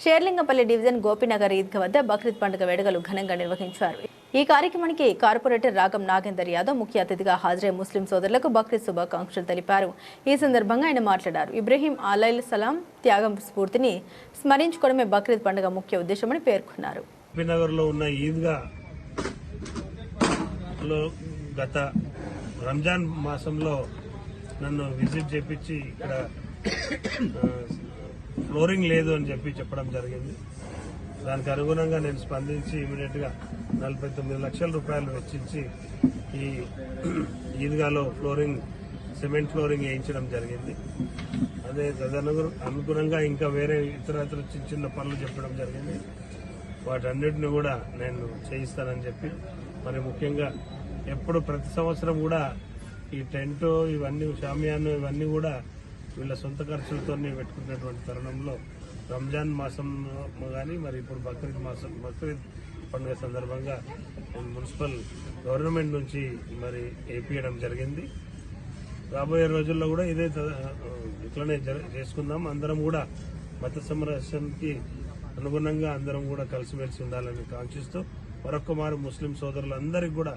Serilingampally division Gopinagar Eidgah వద్ద బక్రీద్ పండుగ వేడుకలు ఘనంగా నిర్వహించారు. ఈ కార్యక్రమానికి కార్పొరేటర్ రాగం నాగేందర్ యాదవ్ ముఖ్య అతిథిగా హాజరై ముస్లిం సోదరులకు బక్రీద్ శుభాకాంక్షలు తెలిపారు. ఈ సందర్భంగా ఆయన మాట్లాడారు. ఇబ్రహీం అలైల్ సలాం త్యాగం స్ఫూర్తిని స్మరించుకోవడమే బక్రీద్ పండుగ ముఖ్య ఉద్దేశమని పేర్కొన్నారు. గోపీనగర్లో ఉన్న ఈద్గా గత రంజాన్ మాసంలో నన్ను విజిట్ చేపించి ఇక్కడ ఫ్లోరింగ్ లేదు అని చెప్పడం జరిగింది. దానికి అనుగుణంగా నేను స్పందించి ఇమీడియట్ గా 49 లక్షల రూపాయలు వెచ్చించి ఈ ఈద్గాలో సిమెంట్ ఫ్లోరింగ్ వేయించడం జరిగింది. అదే అనుగుణంగా ఇంకా వేరే ఇతర చిన్న పనులు చెప్పడం జరిగింది. వాటన్నిటిని కూడా నేను చేయిస్తానని చెప్పి, మరి ముఖ్యంగా ఎప్పుడు ప్రతి సంవత్సరం కూడా ఈ టెంట్ ఇవన్నీ షామియాను ఇవన్నీ కూడా వీళ్ళ సొంత ఖర్చులతో పెట్టుకున్నటువంటి తరుణంలో రంజాన్ మాసం కానీ మరి ఇప్పుడు బక్రీద్ పండుగ సందర్భంగా మున్సిపల్ గవర్నమెంట్ నుంచి మరి వేయించడం జరిగింది. రాబోయే రోజుల్లో కూడా ఇట్లనే చేసుకుందాం. అందరం కూడా మత సమరస్యానికి అనుగుణంగా అందరం కూడా కలిసిమెలిసి ఉండాలని కాంక్షిస్తూ మరొక్క మారు ముస్లిం సోదరులందరికీ కూడా